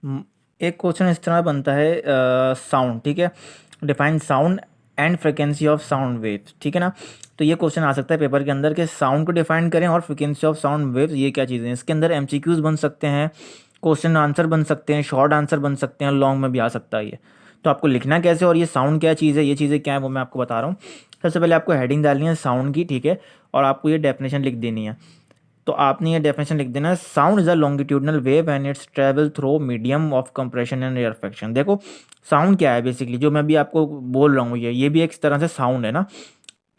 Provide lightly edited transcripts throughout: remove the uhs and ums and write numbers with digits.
एक क्वेश्चन इस तरह बनता है, साउंड, ठीक है, define sound and frequency of sound waves, ठीक है ना। तो ये क्वेश्चन आ सकता है पेपर के अंदर कि साउंड को डिफाइन करें और फ्रिक्वेंसी ऑफ साउंड वेव्स ये क्या चीज़ें हैं। इसके अंदर एमसीक्यूज बन सकते हैं, क्वेश्चन आंसर बन सकते हैं, शॉर्ट आंसर बन सकते हैं, लॉन्ग में भी आ सकता है ये। तो आपको लिखना कैसे और ये साउंड क्या चीज़ है, ये चीज़ें क्या है, वो मैं आपको बता रहा हूँ। सबसे पहले आपको हेडिंग डालनी है साउंड की, ठीक है, और आपको ये डेफिनेशन लिख देनी है। तो आपने ये डेफिनेशन लिख देना है, sound is a longitudinal wave and it's travel through medium of compression and rarefaction. देखो साउंड क्या है बेसिकली, जो मैं भी आपको बोल रहा हूँ ये भी एक तरह से साउंड है ना।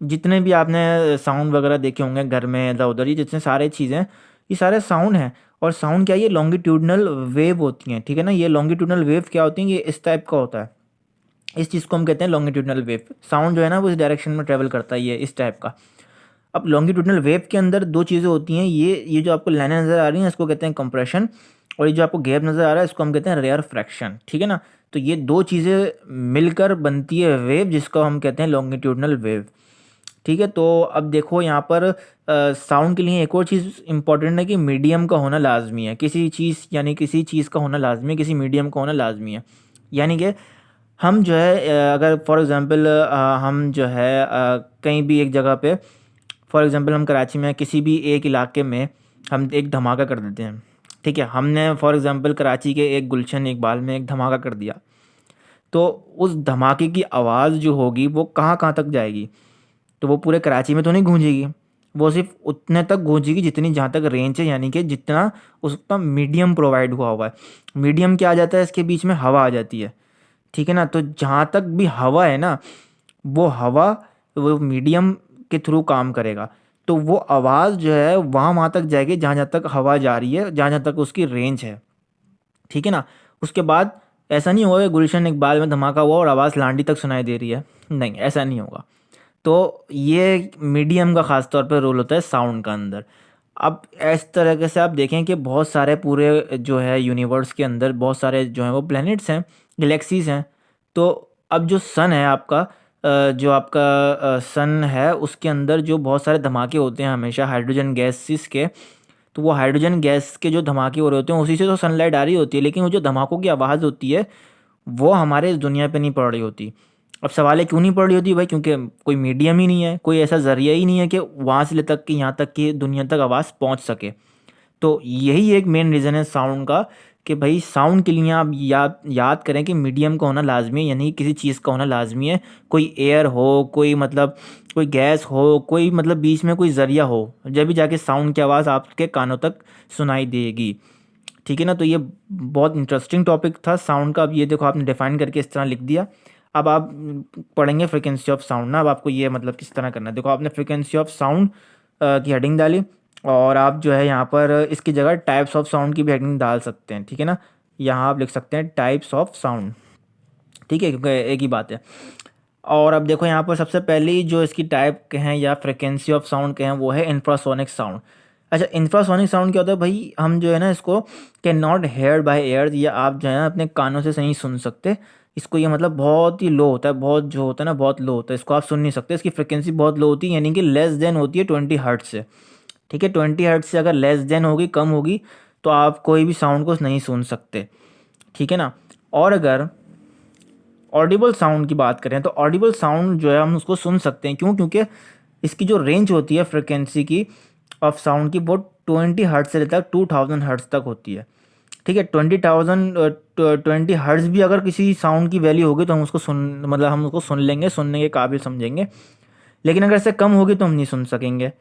जितने भी आपने साउंड वगैरह देखे होंगे घर में इधर उधर, ये जितने सारे चीज़ें ये सारे साउंड हैं। और साउंड क्या है, ये लॉन्गिट्यूडनल वेव होती हैं, ठीक है ना। ये लॉन्गिट्यूडनल वेव क्या होती हैं, ये इस टाइप का होता है, इस चीज़ को हम कहते हैं लॉन्गिट्यूडनल वेव। साउंड जो है ना वो इस डायरेक्शन में ट्रेवल करता है, ये इस टाइप का। अब लॉन्गिट्यूडनल वेव के अंदर दो चीज़ें होती हैं, ये जो आपको लाइनें नज़र आ रही हैं इसको कहते हैं कंप्रेशन, और ये जो आपको गैप नज़र आ रहा है इसको हम कहते हैं रेयर फ्रैक्शन, ठीक है ना। तो ये दो चीज़ें मिलकर बनती है वेव, जिसको हम कहते हैं लॉन्गिट्यूडनल वेव, ठीक है। तो अब देखो यहाँ पर साउंड के लिए एक और चीज़ इंपॉर्टेंट है कि मीडियम का होना लाजमी है, किसी चीज़ यानी किसी चीज़ का होना लाजमी है, किसी मीडियम का होना लाजमी है। यानी कि हम जो है अगर फॉर एग्ज़ाम्पल हम जो है कहीं भी एक जगह पे, फॉर एग्ज़ाम्पल हम कराची में किसी भी एक इलाके में हम एक धमाका कर देते हैं, ठीक है। हमने फॉर एग्ज़ाम्पल कराची के एक गुलशन इकबाल में एक धमाका कर दिया, तो उस धमाके की आवाज़ जो होगी वो कहाँ कहाँ तक जाएगी, तो वो पूरे कराची में तो नहीं गूंजेगी, वो सिर्फ उतने तक गूंजेगी जितनी जहाँ तक रेंज है, यानी कि जितना उसका मीडियम प्रोवाइड हुआ है। मीडियम क्या आ जाता है, इसके बीच में हवा आ जाती है, ठीक है ना। तो जहाँ तक भी हवा है ना, वो हवा वो मीडियम के थ्रू काम करेगा, तो वो आवाज़ जो है वहाँ तक जाएगी जहाँ जहाँ तक हवा जा रही है, जहाँ जहाँ तक उसकी रेंज है, ठीक है ना। उसके बाद ऐसा नहीं होगा कि गुलशन इकबाल में धमाका हुआ और आवाज़ लांडी तक सुनाई दे रही है, नहीं, ऐसा नहीं होगा। तो ये मीडियम का ख़ास तौर पे रोल होता है साउंड का अंदर। अब इस तरीके से आप देखें कि बहुत सारे पूरे जो है यूनिवर्स के अंदर बहुत सारे जो हैं वो प्लैनेट्स हैं, गैलेक्सीज़ हैं। तो अब जो सन है आपका, जो आपका सन है उसके अंदर जो बहुत सारे धमाके होते हैं हमेशा हाइड्रोजन गैसेस के। तो वो हाइड्रोजन गैस के जो धमाके हो रहे होते हैं उसी से तो सनलाइट आ रही होती है, लेकिन वो जो धमाकों की आवाज़ होती है वो हमारे इस दुनिया पे नहीं पड़ रही होती। अब सवाल है क्यों नहीं पड़ रही होती भाई, क्योंकि कोई मीडियम ही नहीं है, कोई ऐसा ज़रिया ही नहीं है कि वहाँ से ले तक कि यहाँ तक कि दुनिया तक आवाज़ पहुँच सके। तो यही एक मेन रीज़न है साउंड का, कि भाई साउंड के लिए आप याद याद करें कि मीडियम का होना लाजमी है, यानी किसी चीज़ का होना लाजमी है। कोई एयर हो, कोई मतलब कोई गैस हो, कोई मतलब बीच में कोई ज़रिया हो, जब भी जाके साउंड की आवाज़ आपके कानों तक सुनाई देगी, ठीक है ना। तो ये बहुत इंटरेस्टिंग टॉपिक था साउंड का। अब ये देखो आपने डिफाइन करके इस तरह लिख दिया। अब आप पढ़ेंगे फ्रिक्वेंसी ऑफ साउंड ना, अब आपको ये मतलब किस तरह करना है। देखो आपने फ्रिक्वेंसी ऑफ साउंड की हेडिंग डाली, और आप जो है यहाँ पर इसकी जगह टाइप्स ऑफ साउंड की भी हेडिंग डाल सकते हैं, ठीक है ना। यहाँ आप लिख सकते हैं टाइप्स ऑफ साउंड, ठीक है, क्योंकि एक ही बात है। और अब देखो यहाँ पर सबसे पहली जो इसकी टाइप के हैं या फ्रिक्वेंसी ऑफ साउंड के हैं वो है इंफ्रासोनिक साउंड। अच्छा, इंफ्रासोनिक साउंड क्या होता है भाई, हम जो है ना इसको can not here by air, या आप जो है ना अपने कानों से नहीं सुन सकते इसको। ये मतलब बहुत ही लो होता है, बहुत जो होता है ना बहुत लो होता है, इसको आप सुन नहीं सकते, इसकी फ्रिक्वेंसी बहुत लो होती है, यानी कि लेस देन होती है 20 हर्ट्ज से, ठीक है। 20 हर्ट्ज से अगर लेस देन होगी, कम होगी, तो आप कोई भी साउंड को नहीं सुन सकते, ठीक है ना। और अगर ऑडिबल साउंड की बात करें तो ऑडिबल साउंड जो है हम उसको सुन सकते हैं, क्यों, क्योंकि इसकी जो रेंज होती है फ्रिक्वेंसी की ऑफ साउंड की वो 20 हर्ट्ज से लेकर 2000 हर्ट्ज तक होती है, ठीक है। 20 हर्ट्ज भी अगर किसी साउंड की वैल्यू होगी तो हम उसको हम उसको सुन लेंगे, सुनने के काबिल समझेंगे। लेकिन अगर इससे कम होगी तो हम नहीं सुन सकेंगे।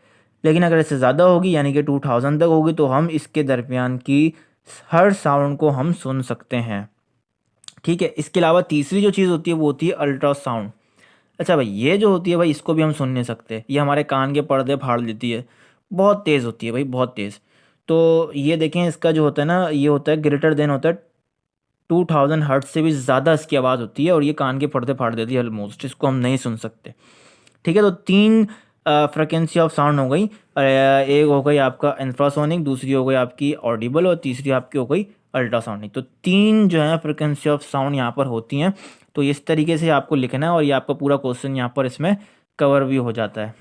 लेकिन अगर इससे ज़्यादा होगी यानी कि 2000 तक होगी तो हम इसके दरमियान की हर साउंड को हम सुन सकते हैं, ठीक है। इसके अलावा तीसरी जो चीज़ होती है वो होती है अल्ट्रासाउंड। अच्छा भाई, ये जो होती है भाई इसको भी हम सुन नहीं सकते, ये हमारे कान के पर्दे फाड़ देती है, बहुत तेज़ होती है भाई, बहुत तेज़। तो ये देखें इसका जो होता है ना, ये होता है ग्रेटर देन होता है 2000 हर्ट्ज से भी ज़्यादा इसकी आवाज़ होती है, और ये कान के पर्दे फाड़ देती है ऑलमोस्ट, इसको हम नहीं सुन सकते, ठीक है। तो तीन फ्रिक्वेंसी ऑफ साउंड हो गई, एक हो गई आपका इंफ्रासोनिक, दूसरी हो गई आपकी ऑडिबल, और तीसरी आपकी हो गई अल्ट्रासोनिक। तो तीन जो है फ्रिक्वेंसी ऑफ साउंड यहाँ पर होती हैं। तो इस तरीके से आपको लिखना है और ये आपका पूरा क्वेश्चन यहाँ पर इसमें कवर भी हो जाता है।